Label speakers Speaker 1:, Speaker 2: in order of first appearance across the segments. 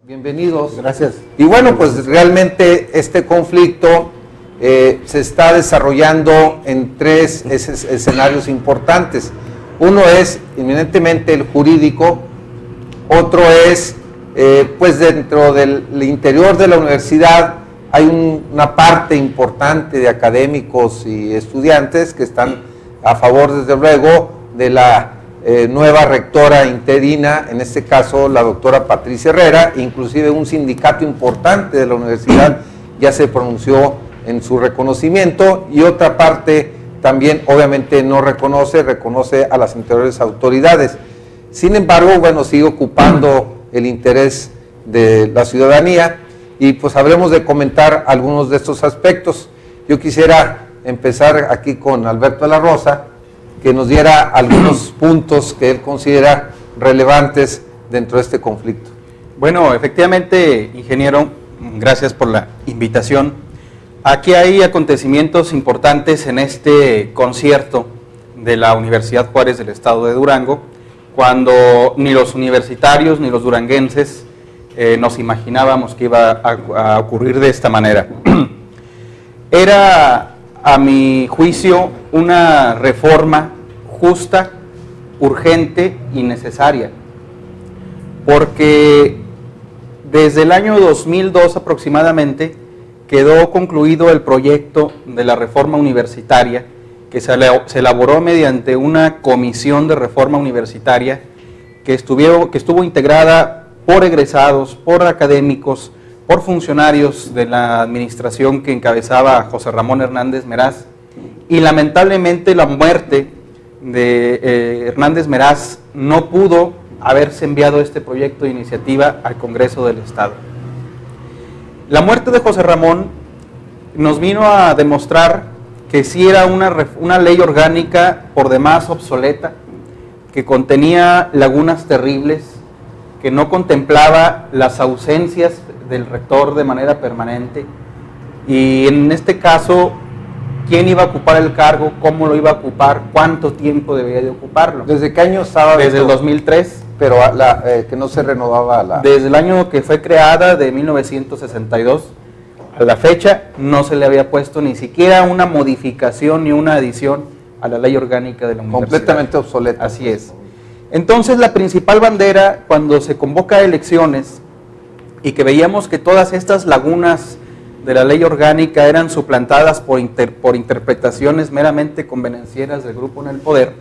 Speaker 1: Bienvenidos.
Speaker 2: Gracias.
Speaker 1: Y bueno, pues realmente este conflicto se está desarrollando en tres escenarios importantes. Uno es eminentemente el jurídico, otro es pues dentro del interior de la universidad hay una parte importante de académicos y estudiantes que están a favor, desde luego, de la nueva rectora interina, en este caso la doctora Patricia Herrera. Inclusive un sindicato importante de la universidad ya se pronunció en su reconocimiento, y otra parte también obviamente no reconoce a las anteriores autoridades. Sin embargo, bueno, sigue ocupando el interés de la ciudadanía, y pues habremos de comentar algunos de estos aspectos. Yo quisiera empezar aquí con Alberto de la Rosa, que nos diera algunos puntos que él considera relevantes dentro de este conflicto.
Speaker 2: Bueno, efectivamente, ingeniero, gracias por la invitación. Aquí hay acontecimientos importantes en este concierto de la Universidad Juárez del Estado de Durango, cuando ni los universitarios ni los duranguenses nos imaginábamos que iba a ocurrir de esta manera. Era, a mi juicio, una reforma justa, urgente y necesaria, porque desde el año 2002 aproximadamente quedó concluido el proyecto de la reforma universitaria, que se elaboró mediante una comisión de reforma universitaria que estuvo integrada por egresados, por académicos, por funcionarios de la administración que encabezaba José Ramón Hernández Meraz, y lamentablemente la muerte de Hernández Meraz no pudo haberse enviado este proyecto de iniciativa al Congreso del Estado. La muerte de José Ramón nos vino a demostrar que sí era una ley orgánica por demás obsoleta, que contenía lagunas terribles, que no contemplaba las ausencias del rector de manera permanente, y en este caso, quién iba a ocupar el cargo, cómo lo iba a ocupar, cuánto tiempo debía de ocuparlo.
Speaker 1: ¿Desde qué año estaba?
Speaker 2: Desde el 2003.
Speaker 1: Pero que no se renovaba la...
Speaker 2: Desde el año que fue creada, de 1962, a la fecha, no se le había puesto ni siquiera una modificación ni una adición a la ley orgánica de la universidad.
Speaker 1: Completamente obsoleta.
Speaker 2: Así es. Entonces, la principal bandera, cuando se convoca a elecciones y que veíamos que todas estas lagunas de la ley orgánica eran suplantadas por interpretaciones meramente convenencieras del grupo en el poder,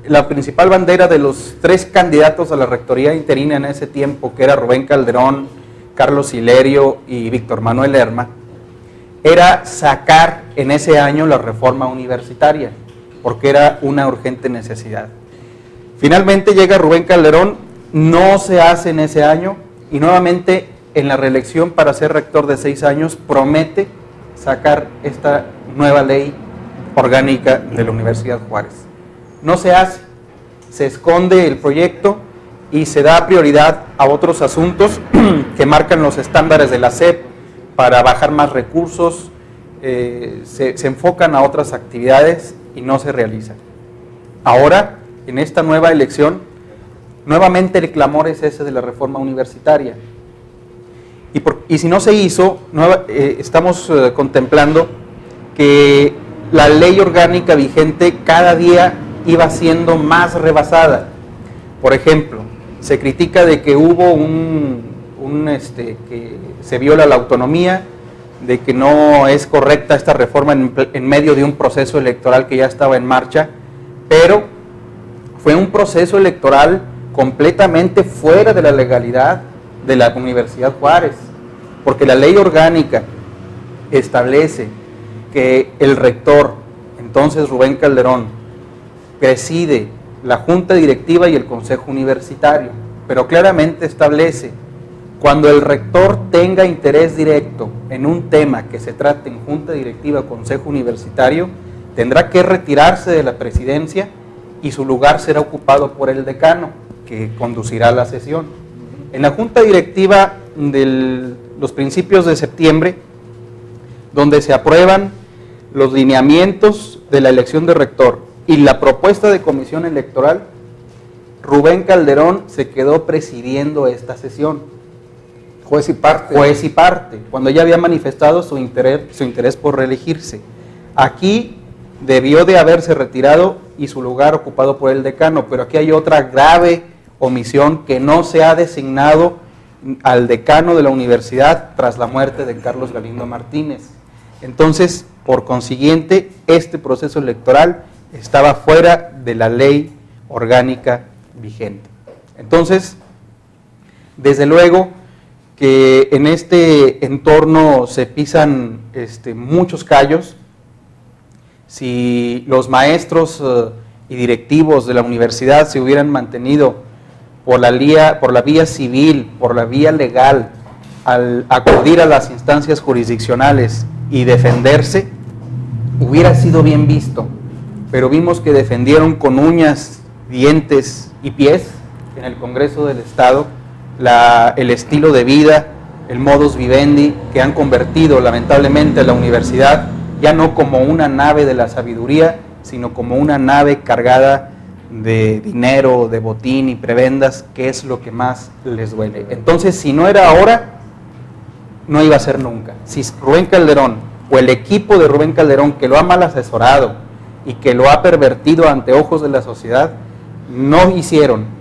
Speaker 2: la principal bandera de los tres candidatos a la rectoría interina en ese tiempo, que era Rubén Calderón, Carlos Hilerio y Víctor Manuel Lerma, era sacar en ese año la reforma universitaria, porque era una urgente necesidad. Finalmente llega Rubén Calderón, no se hace en ese año, y nuevamente en la reelección para ser rector de 6 años promete sacar esta nueva ley orgánica de la Universidad Juárez. No se hace, se esconde el proyecto y se da prioridad a otros asuntos que marcan los estándares de la SEP para bajar más recursos, se enfocan a otras actividades y no se realizan. Ahora, en esta nueva elección, nuevamente el clamor es ese de la reforma universitaria. Y si no se hizo, estamos contemplando que la ley orgánica vigente cada día iba siendo más rebasada. Por ejemplo, se critica de que hubo que se viola la autonomía, de que no es correcta esta reforma en medio de un proceso electoral que ya estaba en marcha, pero fue un proceso electoral completamente fuera de la legalidad de la Universidad Juárez, porque la ley orgánica establece que el rector, entonces Rubén Calderón, preside la junta directiva y el consejo universitario, pero claramente establece: cuando el rector tenga interés directo en un tema que se trate en junta directiva o consejo universitario, tendrá que retirarse de la presidencia y su lugar será ocupado por el decano, que conducirá la sesión. En la junta directiva de los principios de septiembre, donde se aprueban los lineamientos de la elección de rector y la propuesta de comisión electoral, Rubén Calderón se quedó presidiendo esta sesión.
Speaker 1: Juez y parte.
Speaker 2: Juez y parte, cuando ya había manifestado su interés por reelegirse. Aquí debió de haberse retirado y su lugar ocupado por el decano, pero aquí hay otra grave omisión, que no se ha designado al decano de la universidad tras la muerte de Carlos Galindo Martínez. Entonces, por consiguiente, este proceso electoral estaba fuera de la ley orgánica vigente. Entonces, desde luego que en este entorno se pisan muchos callos. Si los maestros y directivos de la universidad se hubieran mantenido por la vía civil, por la vía legal, al acudir a las instancias jurisdiccionales y defenderse, hubiera sido bien visto, pero vimos que defendieron con uñas, dientes y pies en el Congreso del Estado el estilo de vida, el modus vivendi que han convertido lamentablemente a la universidad ya no como una nave de la sabiduría, sino como una nave cargada de dinero, de botín y prebendas, que es lo que más les duele. Entonces, si no era ahora, no iba a ser nunca. Si Rubén Calderón o el equipo de Rubén Calderón, que lo ha mal asesorado y que lo ha pervertido ante ojos de la sociedad, no hicieron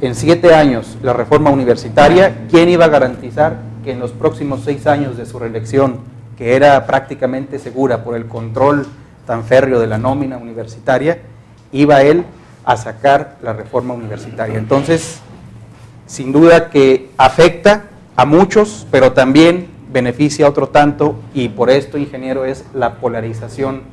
Speaker 2: en 7 años la reforma universitaria, ¿quién iba a garantizar que en los próximos 6 años de su reelección, que era prácticamente segura por el control tan férreo de la nómina universitaria, iba él a sacar la reforma universitaria? Entonces, sin duda que afecta a muchos, pero también beneficia a otro tanto, y por esto, ingeniero, es la polarización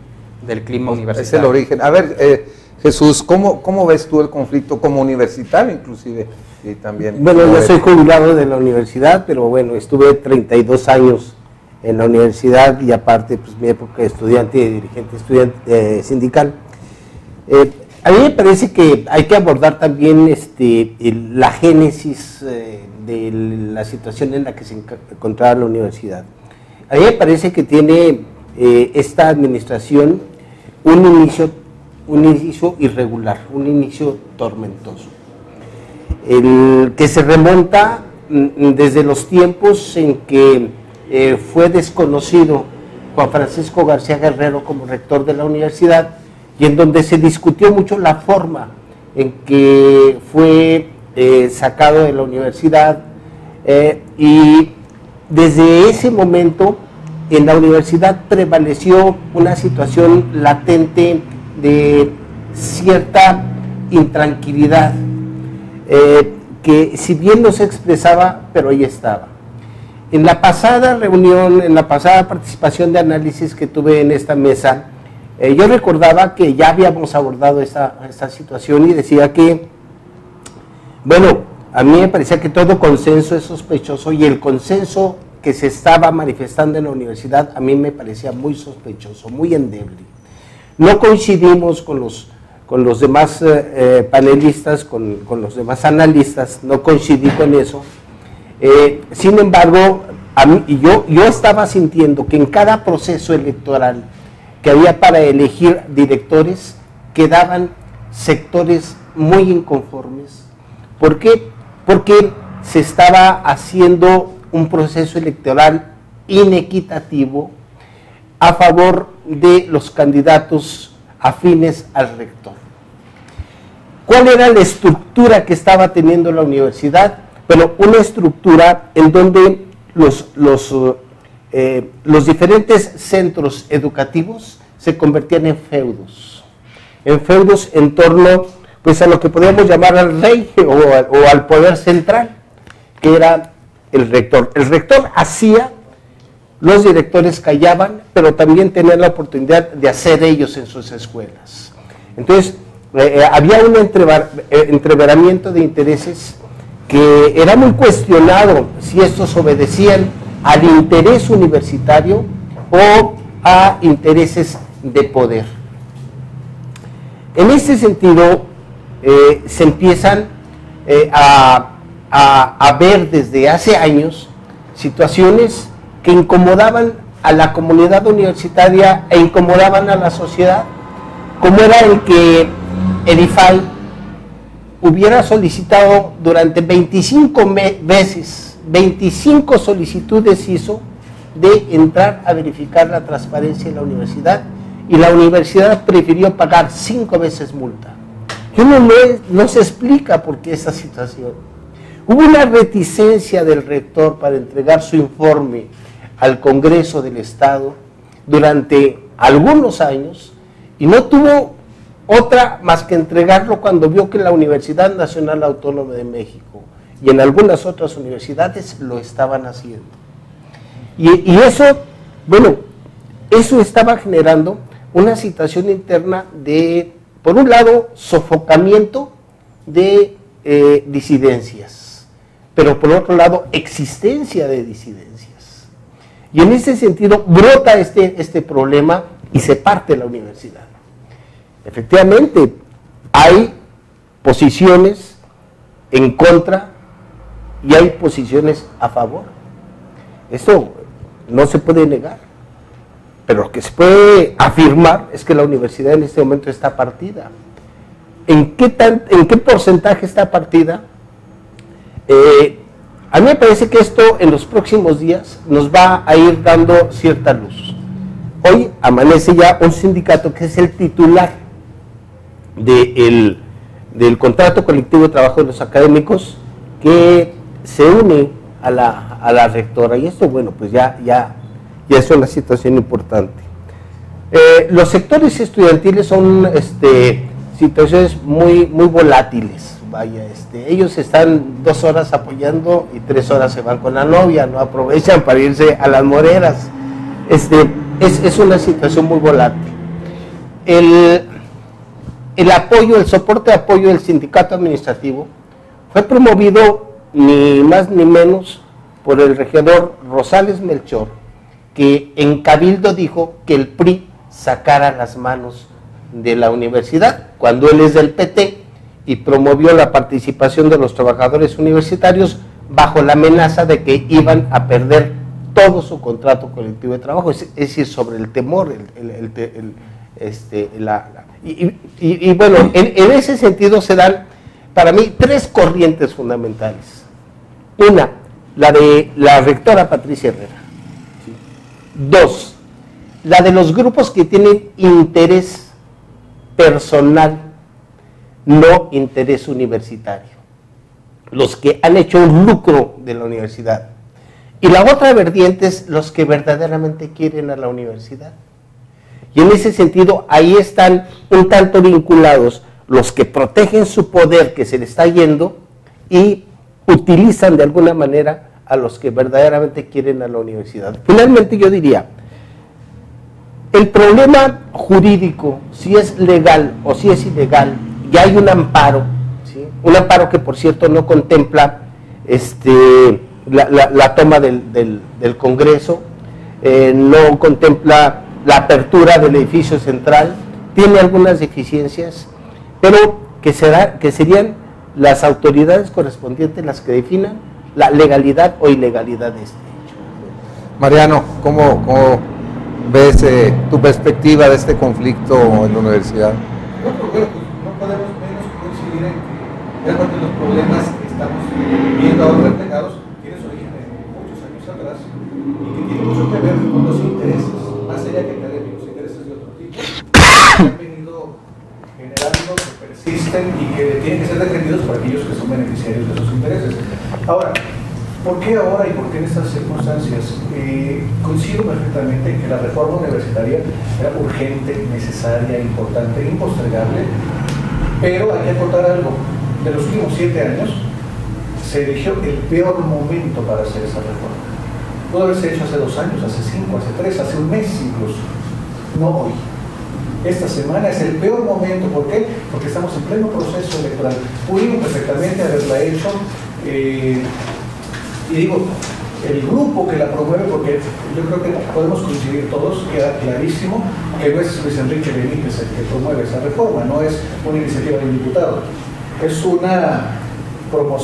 Speaker 2: del clima universitario.
Speaker 1: Es el origen. A ver, Jesús, ¿cómo ves tú el conflicto como universitario inclusive? Y también,
Speaker 3: bueno, yo soy jubilado de la universidad, pero bueno, estuve 32 años en la universidad y aparte pues mi época de estudiante y dirigente sindical. A mí me parece que hay que abordar también la génesis de la situación en la que se encontraba la universidad. A mí me parece que tiene esta administración un inicio irregular, un inicio tormentoso, el que se remonta desde los tiempos en que fue desconocido Juan Francisco García Guerrero como rector de la universidad, y en donde se discutió mucho la forma en que fue sacado de la universidad, y desde ese momento en la universidad prevaleció una situación latente de cierta intranquilidad, que si bien no se expresaba, pero ahí estaba. En la pasada reunión, en la pasada participación de análisis que tuve en esta mesa, yo recordaba que ya habíamos abordado esta situación y decía que, bueno, a mí me parecía que todo consenso es sospechoso, y el consenso que se estaba manifestando en la universidad a mí me parecía muy sospechoso, muy endeble. No coincidimos con los demás panelistas, con los demás analistas, no coincidí con eso. Sin embargo, yo estaba sintiendo que en cada proceso electoral que había para elegir directores, quedaban sectores muy inconformes. ¿Por qué? Porque se estaba haciendo un proceso electoral inequitativo a favor de los candidatos afines al rector. ¿Cuál era la estructura que estaba teniendo la universidad? Bueno, una estructura en donde los diferentes centros educativos se convertían en feudos en torno pues a lo que podríamos llamar al rey o al poder central, que era el rector. El rector hacía, los directores callaban, pero también tenían la oportunidad de hacer ellos en sus escuelas. Entonces, había un entreveramiento de intereses que era muy cuestionado si estos obedecían al interés universitario o a intereses de poder. En este sentido, se empiezan a ver desde hace años situaciones que incomodaban a la comunidad universitaria e incomodaban a la sociedad, como era el que Edifal hubiera solicitado durante 25 veces, 25 solicitudes hizo de entrar a verificar la transparencia en la universidad, y la universidad prefirió pagar 5 veces multa. Yo no se explica por qué esa situación. Hubo una reticencia del rector para entregar su informe al Congreso del Estado durante algunos años, y no tuvo otra más que entregarlo cuando vio que la Universidad Nacional Autónoma de México y en algunas otras universidades lo estaban haciendo. Y eso, bueno, eso estaba generando una situación interna de, por un lado, sofocamiento de disidencias, pero por otro lado, existencia de disidencias. Y en ese sentido brota este problema y se parte la universidad. Efectivamente, hay posiciones en contra y hay posiciones a favor. Eso no se puede negar. Pero lo que se puede afirmar es que la universidad en este momento está partida. ¿En qué porcentaje está partida? A mí me parece que esto en los próximos días nos va a ir dando cierta luz. Hoy amanece ya un sindicato que es el titular del contrato colectivo de trabajo de los académicos, que se une a la rectora, y esto, bueno, pues ya es una situación importante. Los sectores estudiantiles son situaciones muy muy volátiles. Vaya, ellos están 2 horas apoyando y 3 horas se van con la novia, no aprovechan para irse a las moreras. Es una situación muy volátil. El apoyo, el soporte de apoyo del sindicato administrativo fue promovido ni más ni menos por el regidor Rosales Melchor, que en Cabildo dijo que el PRI sacara las manos de la universidad, cuando él es del PT, y promovió la participación de los trabajadores universitarios bajo la amenaza de que iban a perder todo su contrato colectivo de trabajo, es decir, sobre el temor, y bueno, en ese sentido se dan para mí 3 corrientes fundamentales. Una, la de la rectora Patricia Herrera. 2, la de los grupos que tienen interés personal, no interés universitario, los que han hecho un lucro de la universidad. Y la otra vertiente es los que verdaderamente quieren a la universidad. Y en ese sentido, ahí están un tanto vinculados los que protegen su poder que se le está yendo y utilizan de alguna manera a los que verdaderamente quieren a la universidad. Finalmente yo diría, el problema jurídico, si es legal o si es ilegal, ya hay un amparo, ¿sí? Un amparo que por cierto no contempla la toma del Congreso, no contempla la apertura del edificio central, tiene algunas deficiencias, pero que serían las autoridades correspondientes las que definan la legalidad o ilegalidad de este hecho.
Speaker 1: Mariano, ¿cómo ves tu perspectiva de este conflicto en la universidad?
Speaker 4: No podemos menos coincidir en que gran parte de los problemas que estamos viendo ahora reflejados tienen su origen en muchos años atrás y que tienen mucho que ver con los intereses, más allá que académicos, intereses de otro tipo, que han venido generando, que persisten y que tienen que ser defendidos por aquellos que son beneficiarios de esos intereses. Ahora, ¿por qué ahora y por qué en estas circunstancias? Coincido perfectamente en que la reforma universitaria era urgente, necesaria, importante, impostergable, pero hay que acotar algo. De los últimos 7 años se eligió el peor momento para hacer esa reforma. Pudo haberse hecho hace 2 años, hace 5, hace 3, hace un mes incluso, no hoy. Esta semana es el peor momento. ¿Por qué? Porque estamos en pleno proceso electoral. Pudimos perfectamente haberla hecho, y digo, el grupo que la promueve, porque yo creo que podemos coincidir todos, queda clarísimo que no es Luis Enrique Benítez el que promueve esa reforma, no es una iniciativa de un diputado, es una promoción